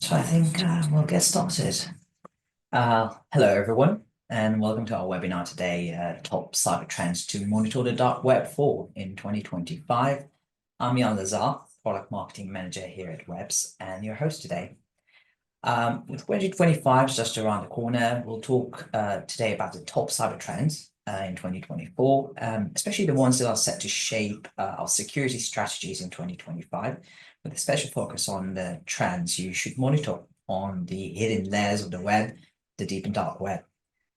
So I think we'll get started. Hello, everyone, and welcome to our webinar today, Top Cyber Trends to Monitor the Dark Web for in 2025. I'm Jan Lazar, Product Marketing Manager here at Webs, and your host today. With 2025 just around the corner, we'll talk today about the top cyber trends in 2024, especially the ones that are set to shape our security strategies in 2025, with a special focus on the trends you should monitor on the hidden layers of the web, the deep and dark web.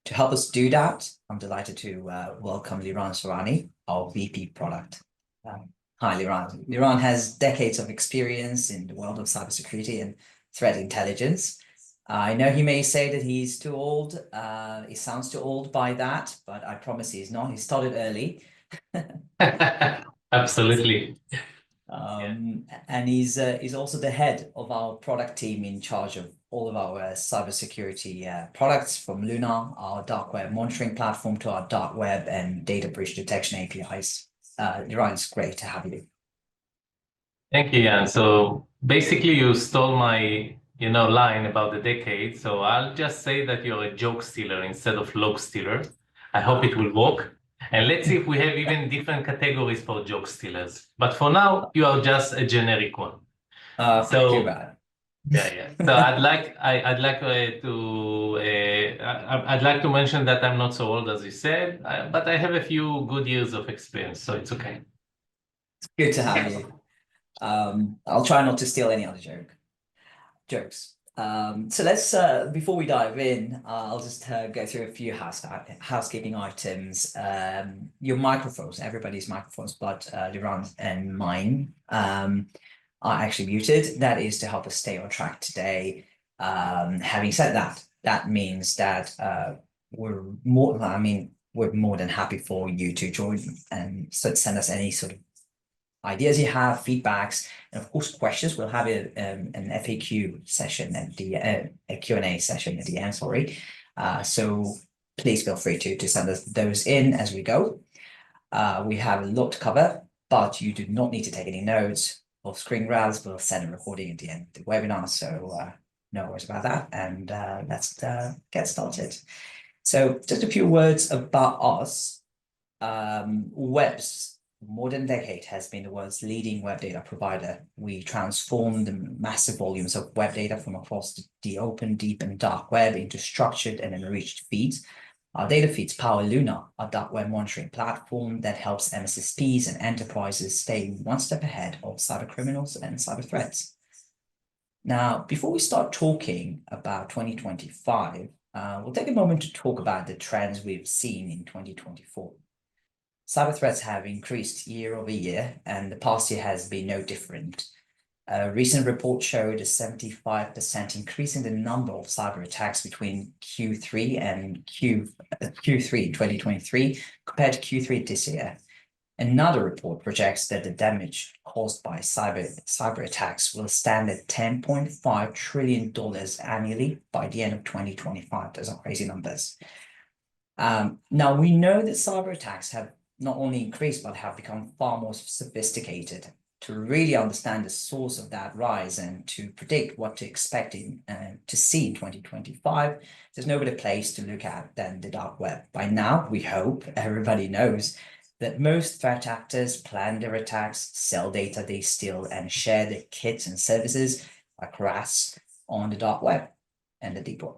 To help us do that, I'm delighted to welcome Liran Sorani, our VP Product. Hi, Liran. Liran has decades of experience in the world of cybersecurity and threat intelligence. I know he may say that he's too old. He sounds too old by that, but I promise he's not. He started early. Absolutely. And he's also the head of our product team in charge of all of our cybersecurity products, from Luna, our dark web monitoring platform, to our dark web and data breach detection APIs. Liran, it's great to have you. Thank you, Jan. So basically, you stole my line about the decade. So I'll just say that you're a joke stealer instead of log stealer. I hope it will work. And let's see if we have even different categories for joke stealers. But for now, you are just a generic one. Too bad. Yeah. So I'd like to mention that I'm not so old as you said, but I have a few good years of experience, so it's okay. It's good to have you. I'll try not to steal any other jokes. So let's, before we dive in, I'll just go through a few housekeeping items. Your microphones, everybody's microphones, but Liran and mine are actually muted. That is to help us stay on track today. Having said that, that means that we're more than happy for you to join and send us any sort of ideas you have, feedbacks, and of course questions. We'll have an FAQ session at the a Q&A session at the end. So please feel free to send us those in as we go. We have a lot to cover, but you do not need to take any notes or screen grabs. We'll send a recording at the end of the webinar, so no worries about that. And let's get started. So just a few words about us. Webs, more than a decade, has been the world's leading web data provider. We transform the massive volumes of web data from across the open, deep, and dark web into structured and enriched feeds. Our data feeds power Luna, our dark web monitoring platform that helps MSSPs and enterprises stay one step ahead of cyber criminals and cyber threats. Now, before we start talking about 2025, we'll take a moment to talk about the trends we've seen in 2024. Cyber threats have increased year over year, and the past year has been no different. A recent report showed a 75% increase in the number of cyber attacks between Q3 and Q3 in 2023 compared to Q3 this year. Another report projects that the damage caused by cyber attacks will stand at $10.5 trillion annually by the end of 2025. Those are crazy numbers. Now, we know that cyber attacks have not only increased, but have become far more sophisticated. To really understand the source of that rise and to predict what to expect to see in 2025, there's no better place to look at than the dark web. By now, we hope everybody knows that most threat actors plan their attacks, sell data they steal, and share their kits and services like RAS on the dark web and the deep web.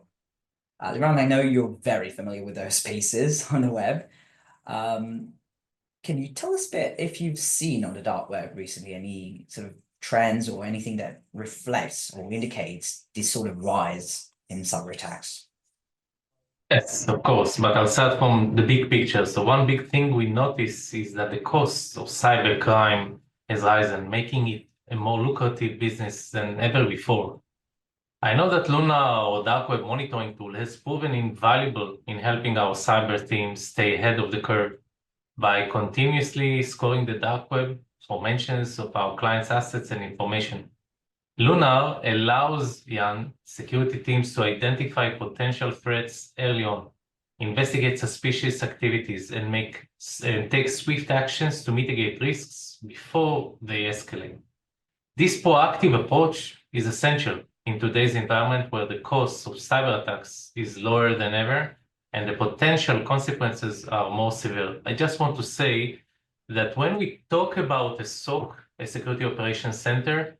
Liran, I know you're very familiar with those spaces on the web. Can you tell us a bit if you've seen on the dark web recently any sort of trends or anything that reflects or indicates this sort of rise in cyber attacks? Yes, of course, but I'll start from the big picture. So one big thing we notice is that the cost of cybercrime has risen, making it a more lucrative business than ever before. I know that Luna, our dark web monitoring tool, has proven invaluable in helping our cyber teams stay ahead of the curve by continuously scoring the dark web for mentions of our clients' assets and information. Luna allows security teams to identify potential threats early on, investigate suspicious activities, and take swift actions to mitigate risks before they escalate. This proactive approach is essential in today's environment where the cost of cyber attacks is lower than ever and the potential consequences are more severe. I just want to say that when we talk about a SOC, a Security Operations Center,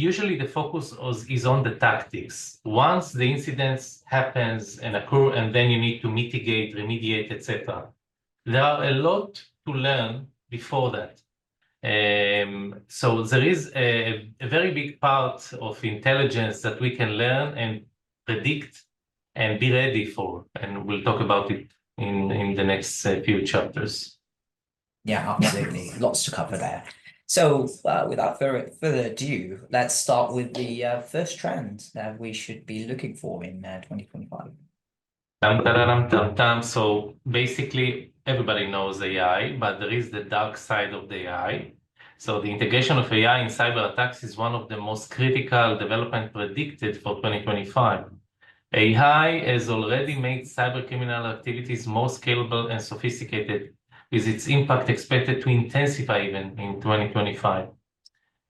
usually the focus is on the tactics. Once the incidents happens and occur, and then you need to mitigate, remediate, etc. There are a lot to learn before that. So there is a very big part of intelligence that we can learn and predict and be ready for, and we'll talk about it in the next few chapters. Yeah, absolutely. Lots to cover there. So without further ado, let's start with the first trend that we should be looking for in 2025. So basically, everybody knows AI, but there is the dark side of the AI. So the integration of AI in cyber attacks is one of the most critical development predicted for 2025. AI has already made cyber criminal activities more scalable and sophisticated, with its impact expected to intensify even in 2025.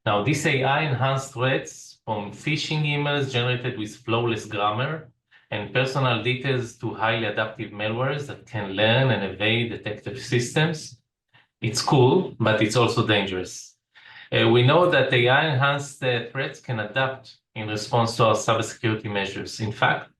Now, these AI-enhanced threats, from phishing emails generated with flawless grammar and personal details to highly adaptive malwares that can learn and evade detective systems, it's cool, but it's also dangerous. We know that AI-enhanced threats can adapt in response to our cybersecurity measures. In fact,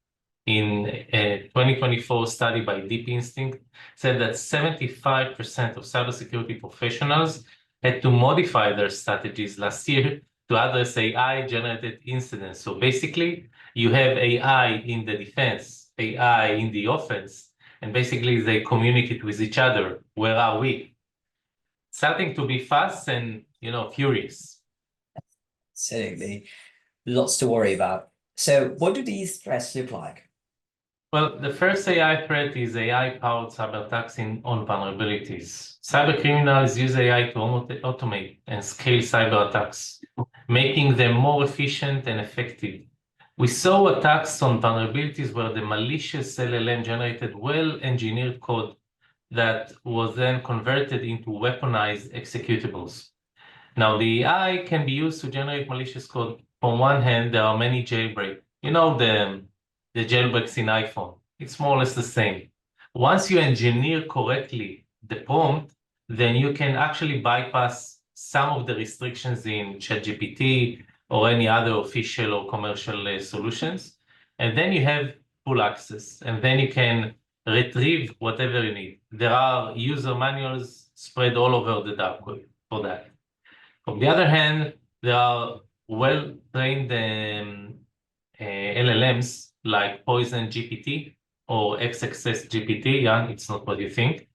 in a 2024 study by Deep Instinct said that 75% of cybersecurity professionals had to modify their strategies last year to address AI-generated incidents. So basically, you have AI in the defense, AI in the offense, and basically they communicate with each other. Where are we? Starting to be fast and, furious. Absolutely. Lots to worry about. So what do these threats look like? Well, the first AI threat is AI-powered cyber attacks on vulnerabilities. Cyber criminals use AI to automate and scale cyber attacks, making them more efficient and effective. We saw attacks on vulnerabilities where the malicious LLM generated well-engineered code that was then converted into weaponized executables. Now, the AI can be used to generate malicious code. On one hand, there are many jailbreaks. The jailbreaks in iPhone. It's more or less the same. Once you engineer correctly the prompt, then you can actually bypass some of the restrictions in ChatGPT or any other official or commercial solutions. And then you have full access, and then you can retrieve whatever you need. There are user manuals spread all over the dark web for that. On the other hand, there are well-trained LLMs like Poison GPT or XXS GPT, it's not what you think,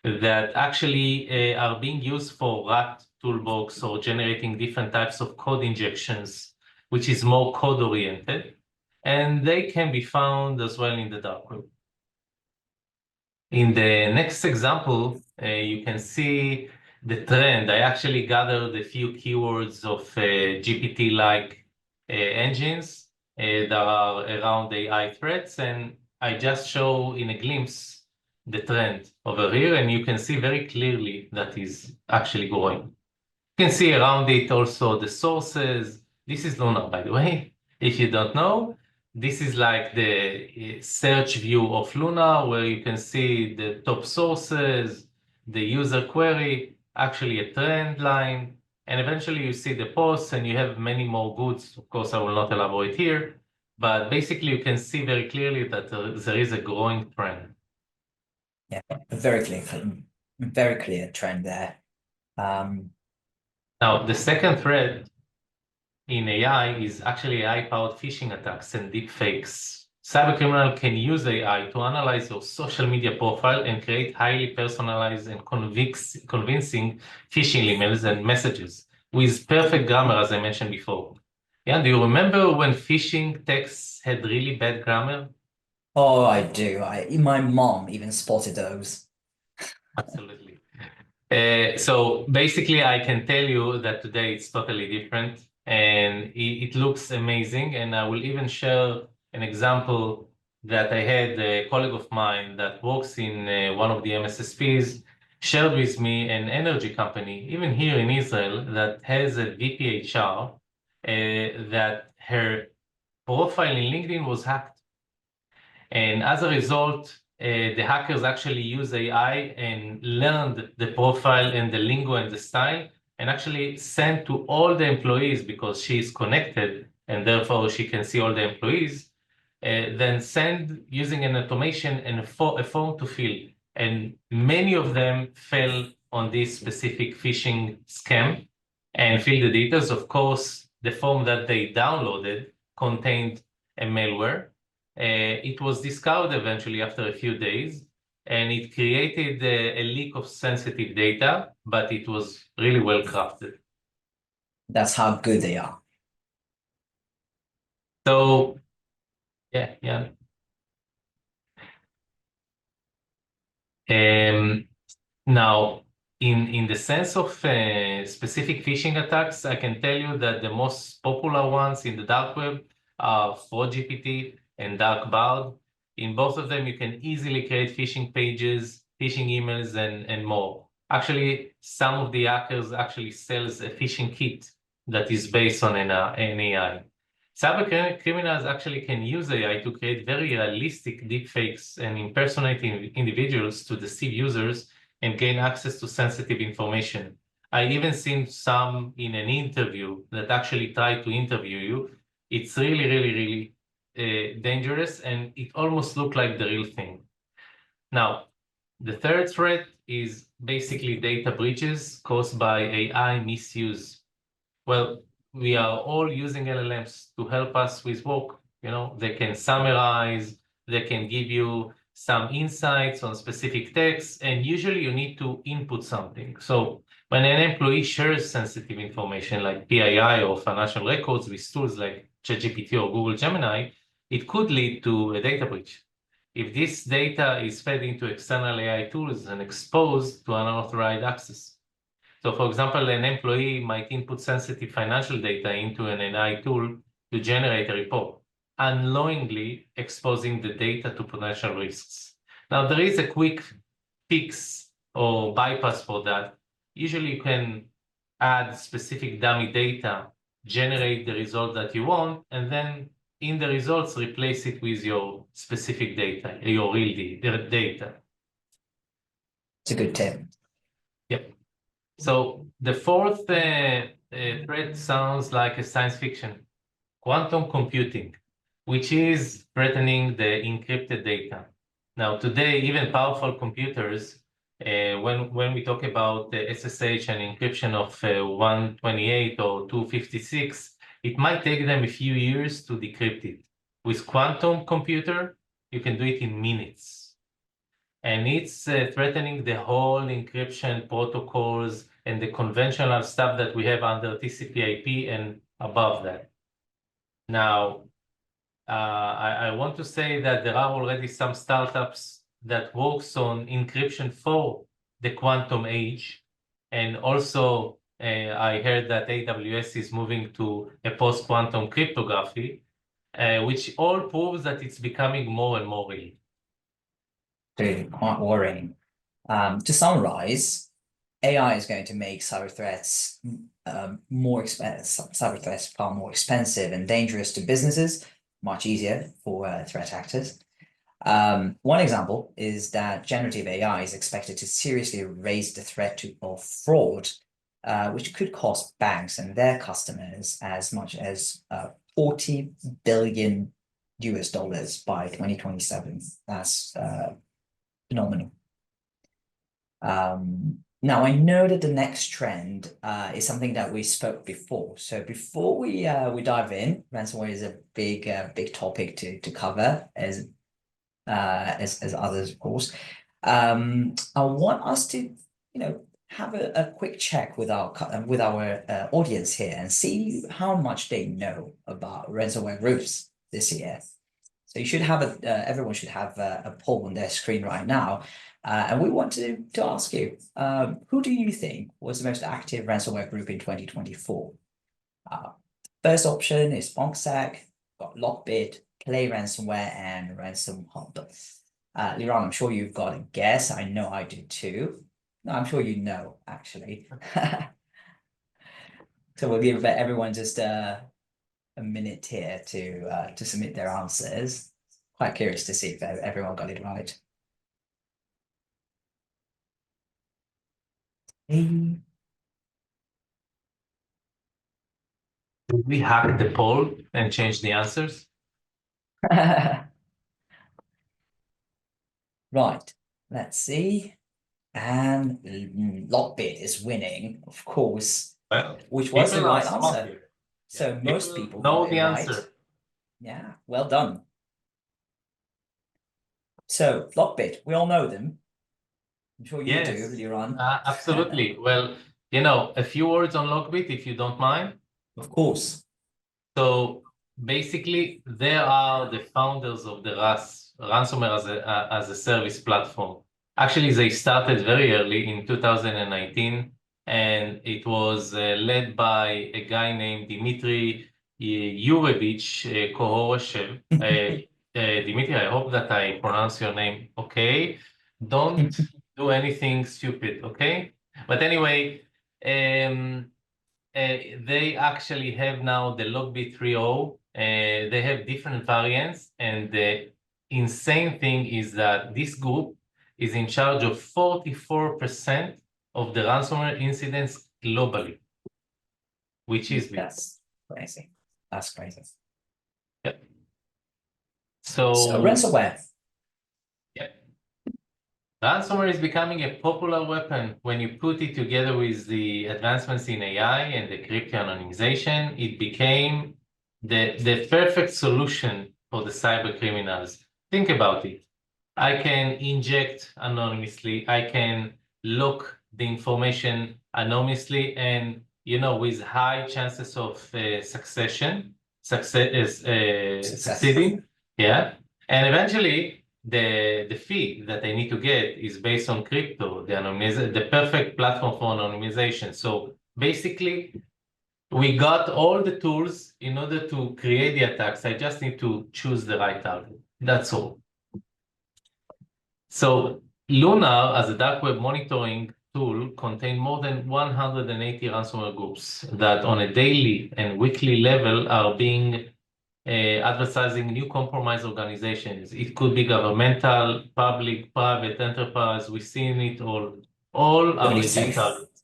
that actually are being used for rat toolbox or generating different types of code injections, which is more code-oriented, and they can be found as well in the dark web. In the next example, you can see the trend. I actually gathered a few keywords of GPT-like engines that are around AI threats, and I just show in a glimpse the trend over here, and you can see very clearly that is actually growing. You can see around it also the sources. This is Luna, by the way. If you don't know, this is like the search view of Luna, where you can see the top sources, the user query, actually a trend line, and eventually you see the posts and you have many more goods. Of course, I will not elaborate here, but basically you can see very clearly that there is a growing trend. Yeah, a very clear trend there. Now, the second thread in AI is actually AI-powered phishing attacks and deepfakes. Cybercriminal can use AI to analyze your social media profile and create highly personalized and convincing phishing emails and messages with perfect grammar, as I mentioned before. Yeah, do you remember when phishing texts had really bad grammar? Oh, I do. My mom even spotted those. Absolutely. So basically, I can tell you that today it's totally different and it looks amazing. And I will even share an example that I had a colleague of mine that works in one of the MSSPs shared with me an energy company, even here in Israel, that has a VPHR that her profile in LinkedIn was hacked. And as a result, the hackers actually use AI and learned the profile and the lingo and the style, and actually sent to all the employees, because she is connected and therefore she can see all the employees, then send using an automation and a form to fill. And many of them fell on this specific phishing scam and fill the details. Of course, the form that they downloaded contained a malware. It was discovered eventually after a few days, and it created a leak of sensitive data, but it was really well crafted. That's how good they are. So, yeah. Now, in the sense of specific phishing attacks, I can tell you that the most popular ones in the dark web are FraudGPT and DarkBard. In both of them, you can easily create phishing pages, phishing emails, and more. Actually, some of the hackers actually sells a phishing kit that is based on an AI. Cyber criminals actually can use AI to create very realistic deepfakes and impersonating individuals to deceive users and gain access to sensitive information. I even seen some in an interview that actually tried to interview you. It's really dangerous, and it almost looked like the real thing. Now, the third threat is basically data breaches caused by AI misuse. Well, we are all using LLMs to help us with work. You know, they can summarize, they can give you some insights on specific texts, and usually you need to input something. So when an employee shares sensitive information like PII or financial records with tools like ChatGPT or Google Gemini, it could lead to a data breach. If this data is fed into external AI tools and exposed to unauthorized access. So for example, an employee might input sensitive financial data into an AI tool to generate a report, unknowingly exposing the data to potential risks. Now, there is a quick fix or bypass for that. Usually you can add specific dummy data, generate the result that you want, and then in the results, replace it with your specific data, your real data. It's a good tip. Yep. So the fourth threat sounds like a science fiction, quantum computing, which is threatening the encrypted data. Now, today, even powerful computers, when we talk about the SSH and encryption of 128 or 256, it might take them a few years to decrypt it. With quantum computer, you can do it in minutes. And it's threatening the whole encryption protocols and the conventional stuff that we have under TCP/IP and above that. Now, I want to say that there are already some startups that works on encryption for the quantum age. And also, I heard that AWS is moving to a post-quantum cryptography, which all proves that it's becoming more and more real. Really quite worrying. To summarize, AI is going to make cyber threats more expensive. Cyber threats far more expensive and dangerous to businesses, much easier for threat actors. One example is that generative AI is expected to seriously raise the threat of fraud, which could cost banks and their customers as much as $40 billion by 2027. That's phenomenal. Now I know that the next trend is something that we spoke before. So before we dive in, ransomware is a big topic to cover as others, of course. I want us to have a quick check with our audience here and see how much they know about ransomware groups this year. So you should have everyone should have a poll on their screen right now. And we want to ask you, who do you think was the most active ransomware group in 2024? First option is BonkSec, got Lockbit, Play Ransomware, and Ransom Hub. Liran, I'm sure you've got a guess. I know I do too. No, I'm sure you know, actually. So we'll give everyone just a a minute here to submit their answers. Quite curious to see if everyone got it right. Did we hack the poll and change the answers? Right, let's see. And Lockbit is winning, of course, Well, which was the people are right smart answer. here. So Yeah, most people know got the it right. answer. Yeah, well done. So Lockbit, we all know them. I'm sure you do, Yes, Liran. absolutely. Well, you know, a few words on Lockbit, if you don't mind. Of course. So basically, they are the founders of the ransomware as a service platform. Actually, they started very early in 2019, and it was led by a guy named Dmitry Yurevich Kohoroshev. Dmitry, I hope that I pronounce your name okay. Don't do anything stupid, okay? But anyway, they actually have now the Logbit 3.0. They have different variants, and the insane thing is that this group is in charge of 44% of the ransomware incidents globally, which is big. That's crazy. That's crazy. Yep. So So ransomware. yep. Ransomware is becoming a popular weapon when you put it together with the advancements in AI and the crypto anonymization. It became the perfect solution for the cyber criminals. Think about it. I can inject anonymously. I can lock the information anonymously, and with high chances of succeeding. Success. Yeah, and eventually the fee that they need to get is based on crypto, the perfect platform for anonymization. So basically, we got all the tools in order to create the attacks. I just need to choose the right target. That's all. So Lunar, as a dark web monitoring tool, contains more than 180 ransomware groups that on a daily and weekly level are being advertising new compromised organizations. It could be governmental, public, private, enterprise. We've seen it all are Really legit safe. targets.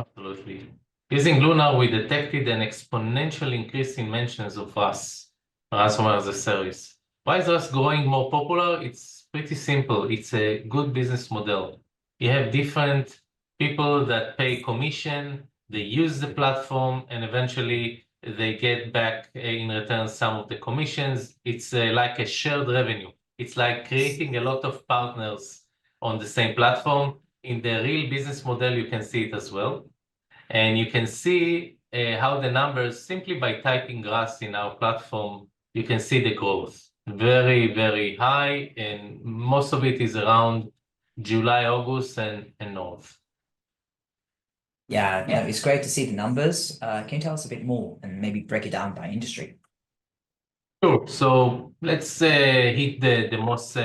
Absolutely. Using Luna, we detected an exponential increase in mentions of ransomware as a service. Why is Rust growing more popular? It's pretty simple. It's a good business model. You have different people that pay commission, they use the platform, and eventually they get back in return some of the commissions. It's like a shared revenue. It's like creating a lot of partners on the same platform. In the real business model, you can see it as well. And you can see how the numbers, simply by typing Rust in our platform, you can see the growth. Very, very high, and most of it is around July, August, and north. Yeah, no, it's great to see the numbers. Can you tell us a bit more and maybe break it down by industry? Sure. So let's hit the most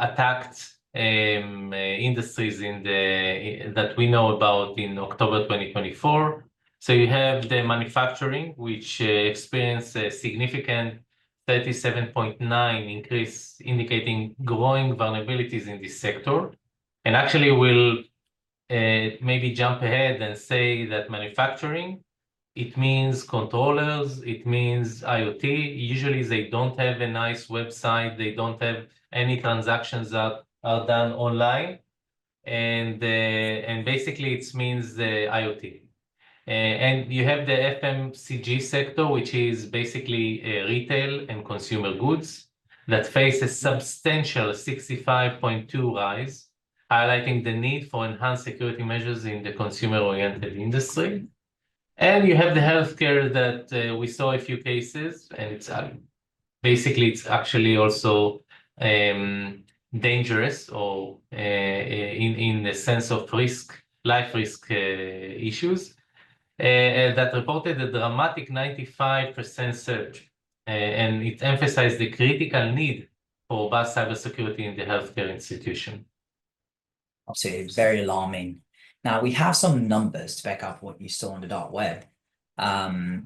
attacked industries that we know about in October 2024. So you have the manufacturing, which experienced a significant 37.9 increase, indicating growing vulnerabilities in this sector. And actually, we'll maybe jump ahead and say that manufacturing, it means controllers, it means IoT. Usually they don't have a nice website, they don't have any transactions that are done online. And basically it means the IoT. And you have the FMCG sector, which is basically retail and consumer goods that face a substantial 65.2 rise, highlighting the need for enhanced security measures in the consumer-oriented industry. And you have the healthcare that we saw a few cases, and it's actually also dangerous, or in the sense of life risk issues, that reported a dramatic 95% surge, and it emphasized the critical need for robust cybersecurity in the healthcare institution. Absolutely, very alarming. Now we have some numbers to back up what you saw on the dark web.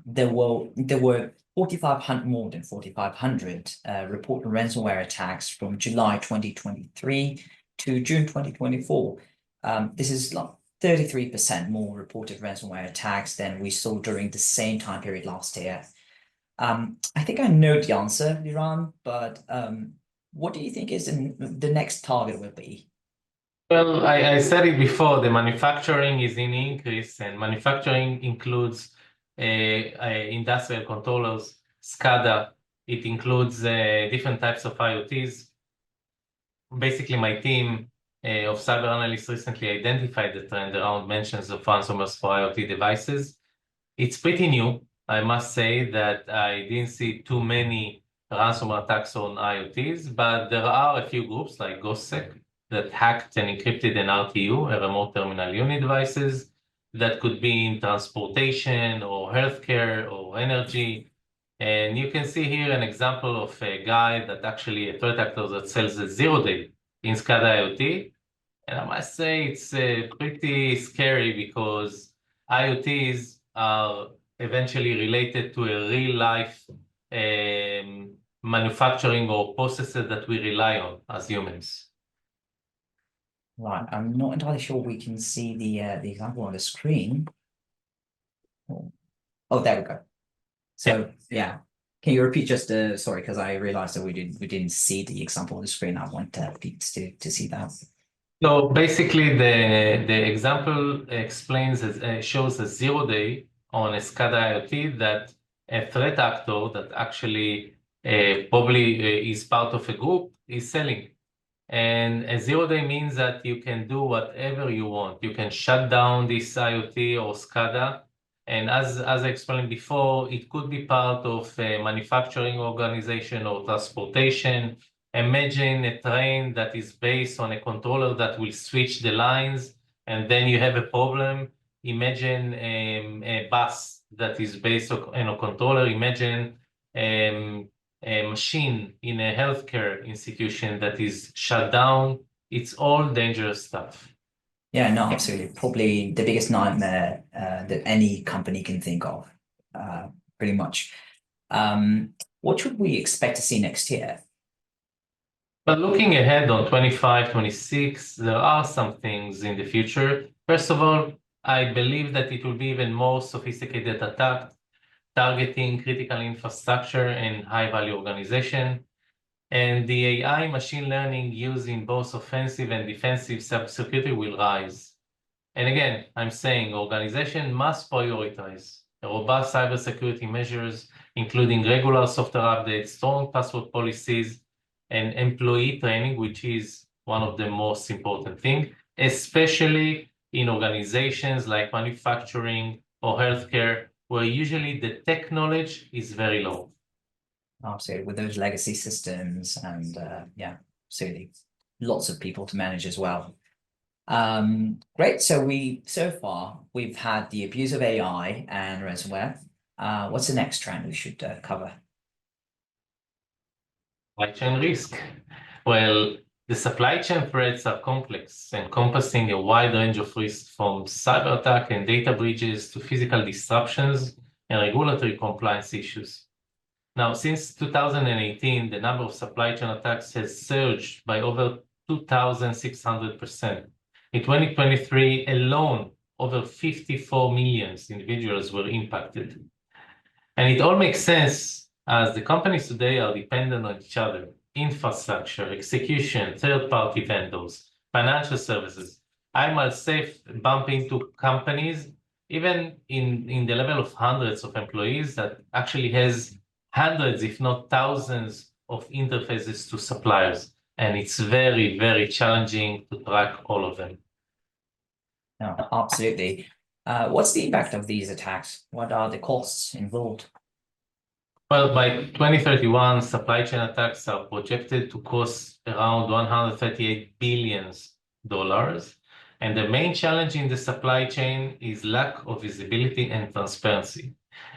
There were 4,500 more than 4,500 reported ransomware attacks from July 2023 to June 2024. This is like 33% more reported ransomware attacks than we saw during the same time period last year. I think I know the answer, Liran, but what do you think is the next target will be? Well, I said it before, the manufacturing is in increase, and manufacturing includes industrial controllers, SCADA. It includes different types of IoTs. Basically, my team of cyber analysts recently identified the trend around mentions of ransomware for IoT devices. It's pretty new. I must say that I didn't see too many ransomware attacks on IoTs, but there are a few groups like GhostSec that hacked and encrypted an RTU, a remote terminal unit devices, that could be in transportation or healthcare or energy. And you can see here an example of a guy that actually a threat actor that sells a zero-day in SCADA IoT. And I must say it's pretty scary because IoTs are eventually related to a real-life manufacturing or processes that we rely on as humans. Right, I'm not entirely sure we can see the example on the screen. Oh, there we go. So yeah, can you repeat just sorry, because I realized that we didn't see the example on the screen. I want people to see that. So basically, the example explains shows a zero-day on a SCADA IoT that a threat actor that actually probably is part of a group is selling. And a zero-day means that you can do whatever you want. You can shut down this IoT or SCADA. And as I explained before, it could be part of a manufacturing organization or transportation. Imagine a train that is based on a controller that will switch the lines, and then you have a problem. Imagine a bus that is based on a controller. Imagine a machine in a healthcare institution that is shut down. It's all dangerous stuff. Yeah, no, absolutely. Probably the biggest nightmare that any company can think of, pretty much. What should we expect to see next year? But looking ahead on 25, 26, there are some things in the future. First of all, I believe that it will be even more sophisticated attack, targeting critical infrastructure and high-value organization. And the AI machine learning used in both offensive and defensive cybersecurity will rise. And again, I'm saying organization must prioritize robust cybersecurity measures, including regular software updates, strong password policies, and employee training, which is one of the most important things, especially in organizations like manufacturing or healthcare, where usually the tech knowledge is very low. Absolutely, with those legacy systems and yeah, absolutely, lots of people to manage as well. Great. So far we've had the abuse of AI and ransomware. What's the next trend we should cover? Supply chain risk. Well, the supply chain threats are complex, encompassing a wide range of risks from cyber attack and data breaches to physical disruptions and regulatory compliance issues. Now, since 2018, the number of supply chain attacks has surged by over 2,600%. In 2023 alone, over 54 million individuals were impacted. And it all makes sense as the companies today are dependent on each other. Infrastructure, execution, third-party vendors, financial services. I myself bump into companies, even in the level of hundreds of employees, that actually has hundreds, if not thousands, of interfaces to suppliers. And it's very, very challenging to track all of them. No, absolutely. What's the impact of these attacks? What are the costs involved? Well, by 2031, supply chain attacks are projected to cost around $138 billion. And the main challenge in the supply chain is lack of visibility and transparency.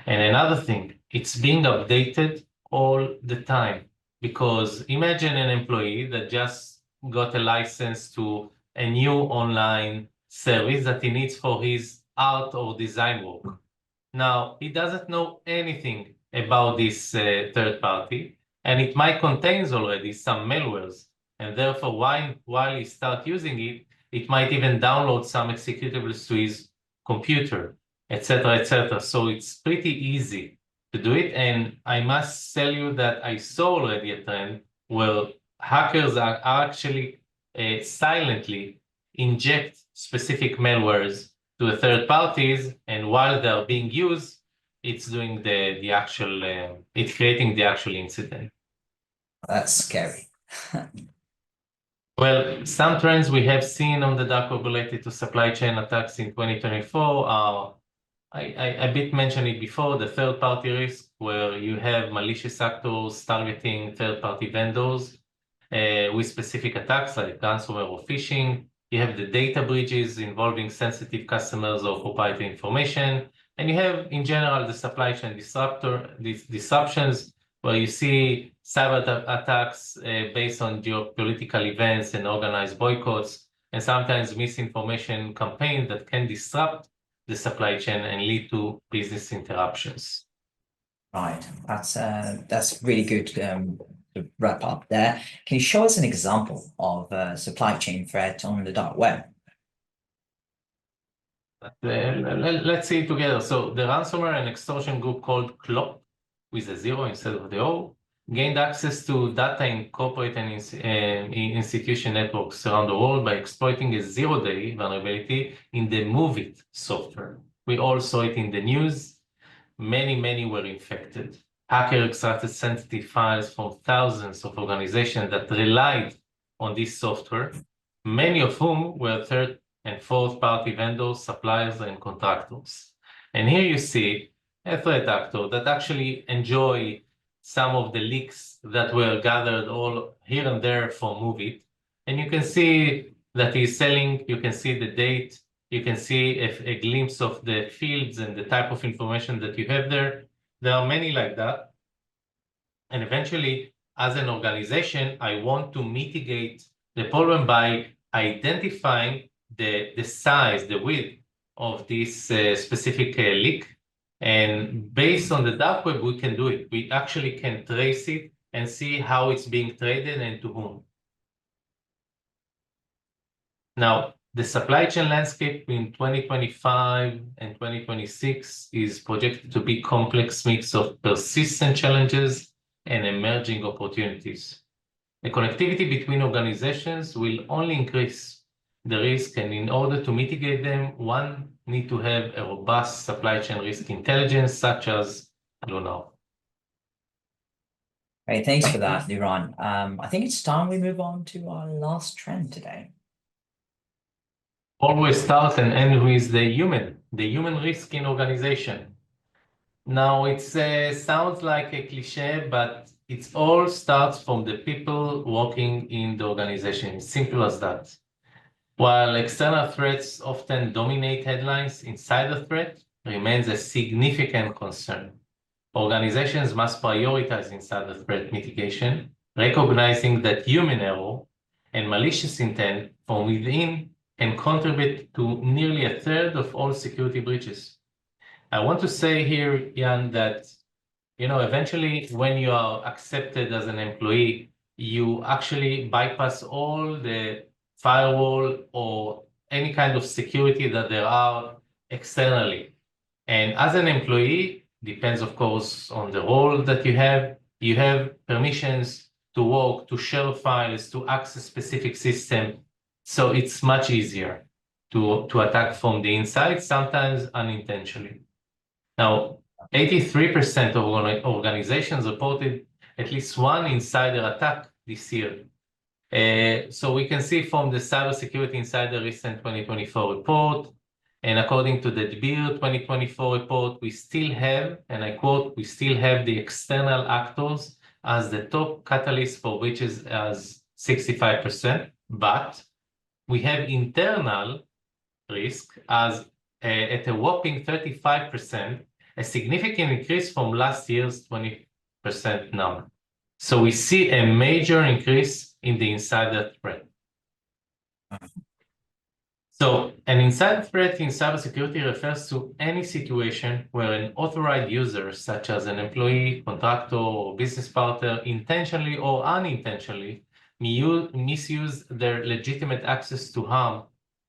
And another thing, it's being updated all the time. Because imagine an employee that just got a license to a new online service that he needs for his art or design work. Now, he doesn't know anything about this third party, and it might contains already some malwares, and therefore while he start using it, it might even download some executables to his computer, etc., etc. So it's pretty easy to do it, and I must tell you that I saw already a trend where hackers are actually silently inject specific malwares to the third parties, and while they're being used, it's doing the actual, it's creating the actual incident. That's scary. Well, some trends we have seen on the dark web related to supply chain attacks in 2024 are, I bit mentioned it before, the third-party risk, where you have malicious actors targeting third-party vendors with specific attacks like ransomware or phishing. You have the data breaches involving sensitive customers or proprietary information. And you have, in general, the supply chain disruptions, where you see cyber attacks based on geopolitical events and organized boycotts, and sometimes misinformation campaigns that can disrupt the supply chain and lead to business interruptions. Right, that's really good to wrap up there. Can you show us an example of a supply chain threat on the dark web? Let's see it together. So the ransomware and extortion group called CLOP, with a zero instead of the O, gained access to data in corporate and institution networks around the world by exploiting a zero-day vulnerability in the MOVEit software. We all saw it in the news. Many were infected. Hackers extracted sensitive files from thousands of organizations that relied on this software, many of whom were third and fourth-party vendors, suppliers, and contractors. And here you see a threat actor that actually enjoy some of the leaks that were gathered all here and there from MOVEit. And you can see that he's selling, you can see the date, you can see a glimpse of the fields and the type of information that you have there. There are many like that. And eventually, as an organization, I want to mitigate the problem by identifying the size, the width of this specific leak. And based on the dark web, we can do it. We actually can trace it and see how it's being traded and to whom. Now, the supply chain landscape in 2025 and 2026 is projected to be a complex mix of persistent challenges and emerging opportunities. The connectivity between organizations will only increase the risk, and in order to mitigate them, one needs to have a robust supply chain risk intelligence, such as Lunar. Hey, thanks for that, Liran. I think it's time we move on to our last trend today. Always start and end with the human risk in organization. Now, it sounds like a cliche, but it all starts from the people working in the organization. Simple as that. While external threats often dominate headlines, insider threat remains a significant concern. Organizations must prioritize insider threat mitigation, recognizing that human error and malicious intent from within can contribute to nearly a third of all security breaches. I want to say here, Jan, that eventually when you are accepted as an employee, you actually bypass all the firewall or any kind of security that there are externally. And as an employee, depends of course on the role that you have permissions to work, to share files, to access specific system. So it's much easier to attack from the inside, sometimes unintentionally. Now, 83% of organizations reported at least one insider attack this year. So we can see from the Cybersecurity Insider recent 2024 report, and according to the DBIR 2024 report, we still have, and I quote, we still have the external actors as the top catalyst for breaches as 65%, but we have internal risk as at a whopping 35%, a significant increase from last year's 20% number. So we see a major increase in the insider threat. So an insider threat in cybersecurity refers to any situation where an authorized user, such as an employee, contractor, or business partner, intentionally or unintentionally misuse their legitimate access to harm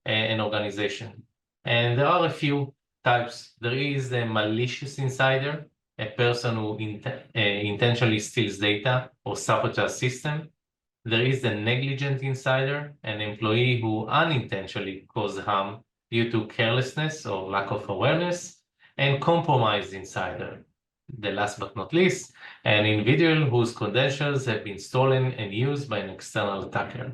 an organization. And there are a few types. There is a malicious insider, a person who intentionally steals data or sabotages a system. There is a negligent insider, an employee who unintentionally caused harm due to carelessness or lack of awareness, and compromised insider. The last but not least, an individual whose credentials have been stolen and used by an external attacker.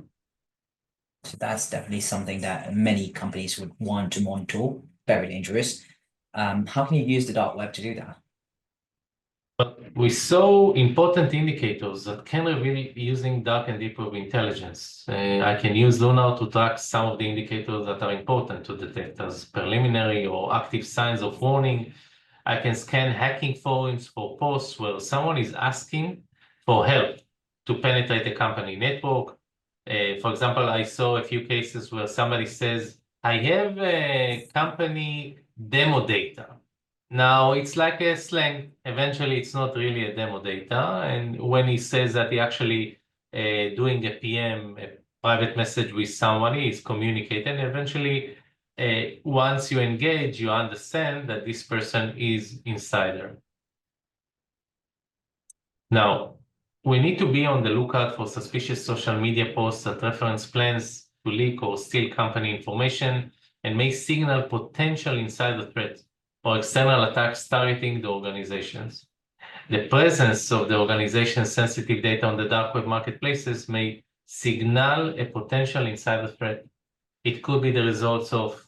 So that's definitely something that many companies would want to monitor. Very dangerous. How can you use the dark web to do that? But we saw important indicators that can reveal using dark and deep web intelligence. I can use Lunar to track some of the indicators that are important to detect as preliminary or active signs of warning. I can scan hacking forums for posts where someone is asking for help to penetrate a company network. For example, I saw a few cases where somebody says, I have a company demo data. Now, it's like a slang. Eventually, it's not really a demo data. And when he says that he actually doing a PM, a private message with somebody, is communicating. Eventually, once you engage, you understand that this person is insider. Now, we need to be on the lookout for suspicious social media posts that reference plans to leak or steal company information and may signal potential insider threats or external attacks targeting the organizations. The presence of the organization's sensitive data on the dark web marketplaces may signal a potential insider threat. It could be the results of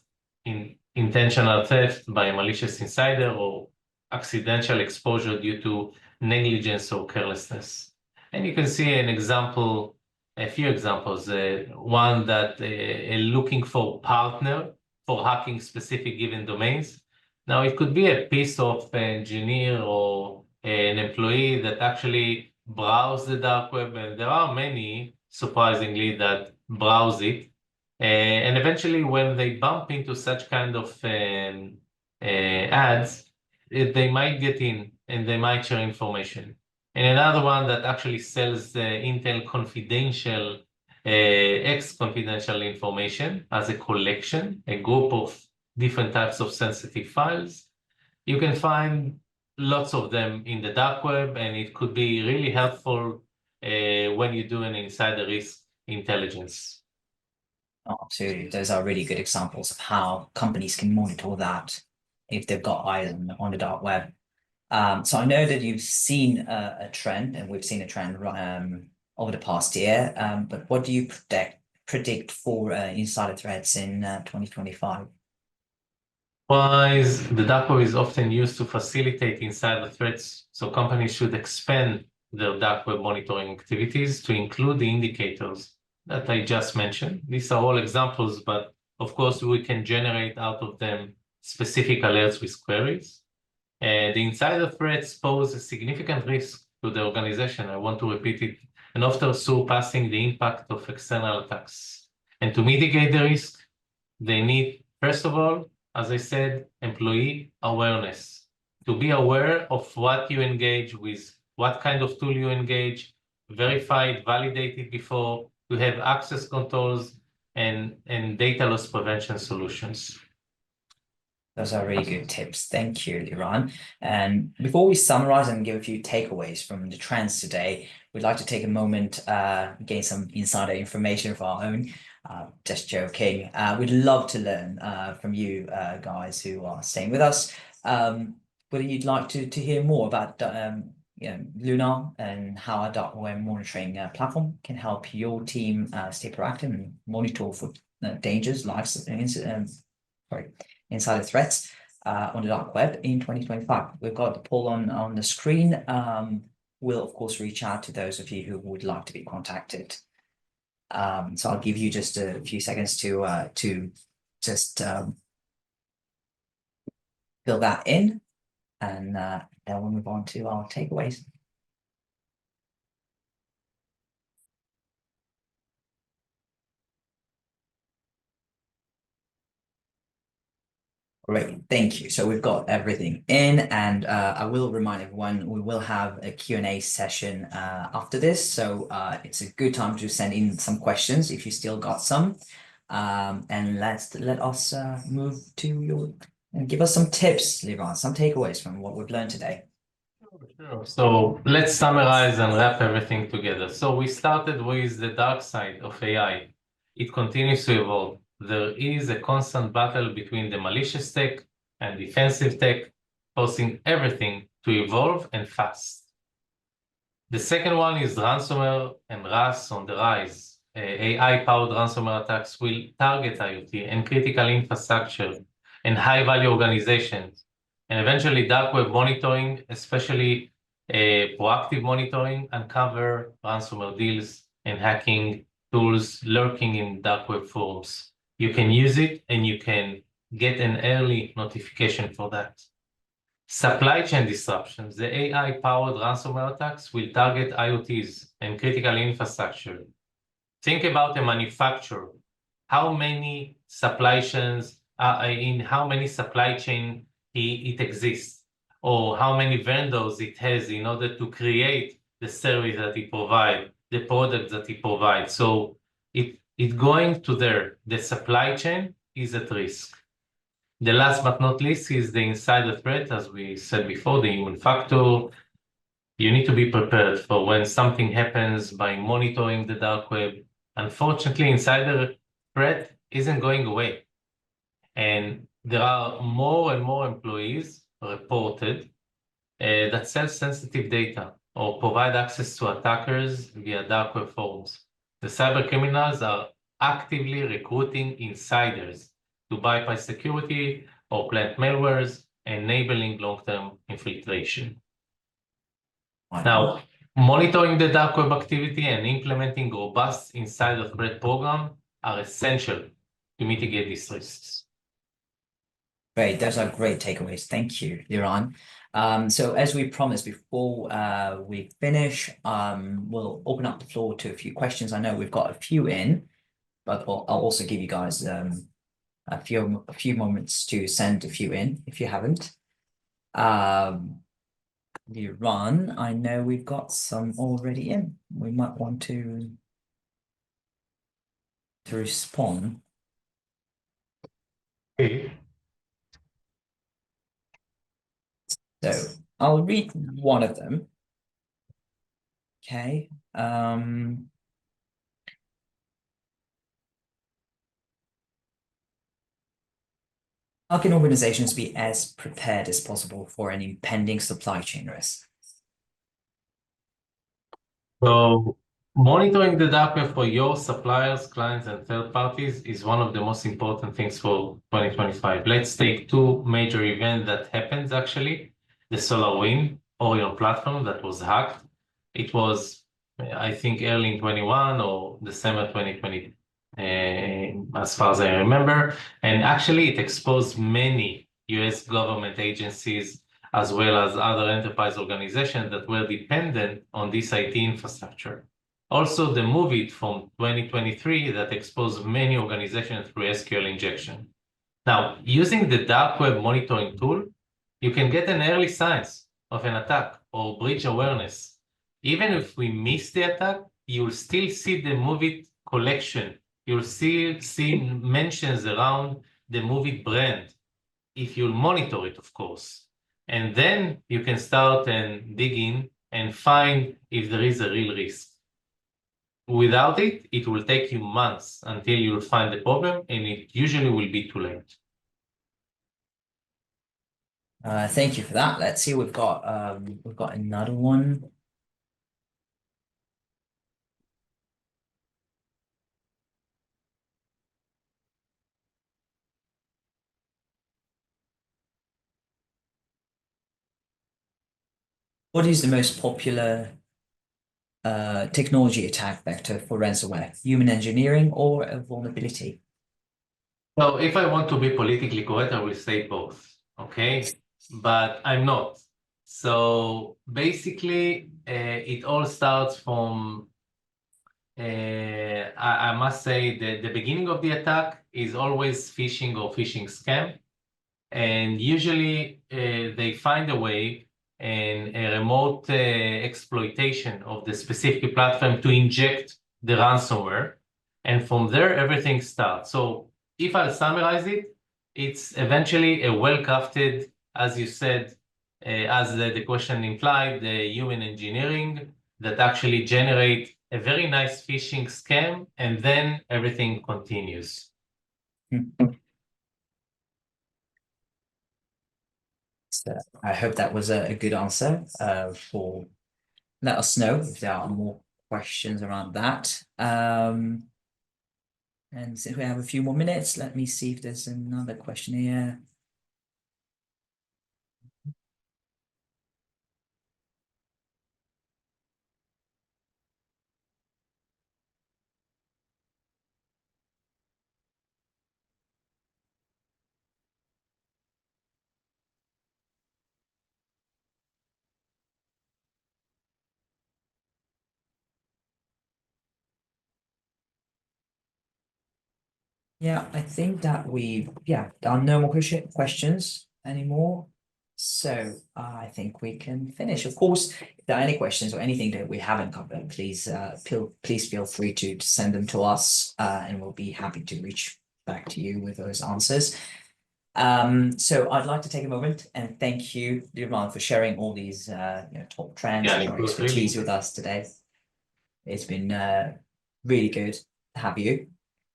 intentional theft by a malicious insider or accidental exposure due to negligence or carelessness. And you can see an example, a few examples. One that looking for partner for hacking specific given domains. Now, it could be a piece of engineer or an employee that actually browse the dark web, and there are many, surprisingly, that browse it. And eventually, when they bump into such kind of ads, they might get in and they might share information. And another one that actually sells Intel confidential, ex-confidential information as a collection, a group of different types of sensitive files. You can find lots of them in the dark web, and it could be really helpful when you do an insider risk intelligence. Oh, absolutely. Those are really good examples of how companies can monitor that if they've got eyes on the dark web. So I know that you've seen a trend, and we've seen a trend over the past year. But what do you predict for insider threats in 2025? The dark web is often used to facilitate insider threats, so companies should expand their dark web monitoring activities to include the indicators that I just mentioned. These are all examples, but of course we can generate out of them specific alerts with queries. The insider threats pose a significant risk to the organization. I want to repeat it, and often surpassing the impact of external attacks. And to mitigate the risk, they need, first of all, as I said, employee awareness. To be aware of what you engage with, what kind of tool you engage, verify it, validate it before, to have access controls and data loss prevention solutions. Those are really good tips. Thank you, Liran. And before we summarize and give a few takeaways from the trends today, we'd like to take a moment, gain some insider information of our own. Just joking. We'd love to learn from you guys who are staying with us. Whether you'd like to hear more about Lunar and how our dark web monitoring platform can help your team stay proactive and monitor for dangers, insider threats on the dark web in 2025. We've got the poll on the screen. We'll of course reach out to those of you who would like to be contacted. So I'll give you just a few seconds to just fill that in, and then we'll move on to our takeaways. Great, thank you. So we've got everything in, and I will remind everyone we will have a Q&A session after this. So it's a good time to send in some questions if you still got some. And let us move to your and give us some tips, Liran, some takeaways from what we've learned today. Sure. So let's summarize and wrap everything together. So we started with the dark side of AI. It continues to evolve. There is a constant battle between the malicious tech and defensive tech, forcing everything to evolve and fast. The second one is ransomware and RAS on the rise. AI-powered ransomware attacks will target IoT and critical infrastructure and high-value organizations, and eventually dark web monitoring, especially proactive monitoring, uncover ransomware deals and hacking tools lurking in dark web forums. You can use it and you can get an early notification for that. Supply chain disruptions. The AI-powered ransomware attacks will target IoTs and critical infrastructure. Think about a manufacturer. How many supply chains in how many supply chain it exists, or how many vendors it has in order to create the service that it provides, the product that it provides. So it going to there. The supply chain is at risk. The last but not least is the insider threat, as we said before, the human factor. You need to be prepared for when something happens by monitoring the dark web. Unfortunately, insider threat isn't going away. And there are more and more employees reported that sell sensitive data or provide access to attackers via dark web forums. The cyber criminals are actively recruiting insiders to bypass security or plant malwares, enabling long-term infiltration. Now, monitoring the dark web activity and implementing robust insider threat program are essential to mitigate these risks. Great, those are great takeaways. Thank you, Liran. So as we promised before we finish, we'll open up the floor to a few questions. I know we've got a few in, but I'll also give you guys a few moments to send a few in if you haven't. Liran, I know we've got some already in. We might want to respond. Okay. So I'll read one of them. Okay. How can organizations be as prepared as possible for an impending supply chain risk? So monitoring the dark web for your suppliers, clients, and third parties is one of the most important things for 2025. Let's take two major events that happened actually. The SolarWinds Orion platform that was hacked. It was, I think, early in 21 or December 2020, as far as I remember. And actually, it exposed many US government agencies as well as other enterprise organizations that were dependent on this IT infrastructure. Also, the MOVEit from 2023 that exposed many organizations through SQL injection. Now, using the dark web monitoring tool, you can get an early signs of an attack or breach awareness. Even if we miss the attack, you'll still see the MOVEit collection. You'll still see mentions around the MOVEit brand, if you'll monitor it, of course. And then you can start and dig in and find if there is a real risk. Without it, it will take you months until you'll find the problem, and it usually will be too late. Thank you for that. Let's see, we've got another one. What is the most popular technology attack vector for ransomware? Human engineering or a vulnerability? So if I want to be politically correct, I will say both, okay? But I'm not. So basically, it all starts from, I must say that the beginning of the attack is always phishing or phishing scam. and usually they find a way in a remote exploitation of the specific platform to inject the ransomware, and from there everything starts. So if I'll summarize it, it's eventually a well-crafted, as you said, as the question implied, the human engineering that actually generate a very nice phishing scam, and then everything continues. So I hope that was a good answer. Let us know if there are more questions around that. And since we have a few more minutes, let me see if there's another question here. Yeah, I think that there are no more questions anymore. So I think we can finish. Of course, if there are any questions or anything that we haven't covered, please feel free to send them to us, and we'll be happy to reach back to you with those answers. So I'd like to take a moment and thank you, Liran, for sharing all these top trends and your expertise with us today. It's been really good to have you.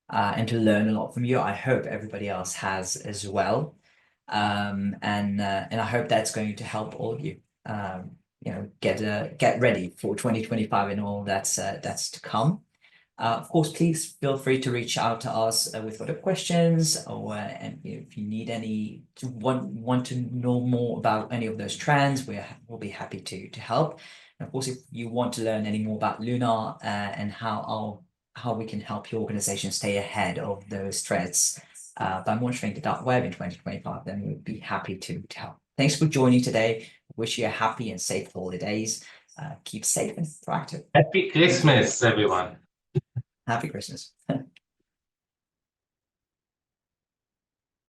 And to learn a lot from you. I hope everybody else has as well. And I hope that's going to help all of you, get ready for 2025 and all that's to come. Of course, please feel free to reach out to us with whatever questions, or and if you need want to know more about any of those trends, we'll be happy to help. And of course, if you want to learn any more about Lunar and how we can help your organization stay ahead of those threats by monitoring the dark web in 2025, then we'd be happy to help. Thanks for joining today. Wish you a happy and safe holidays. Keep safe and proactive. Happy Christmas, everyone. Happy Christmas.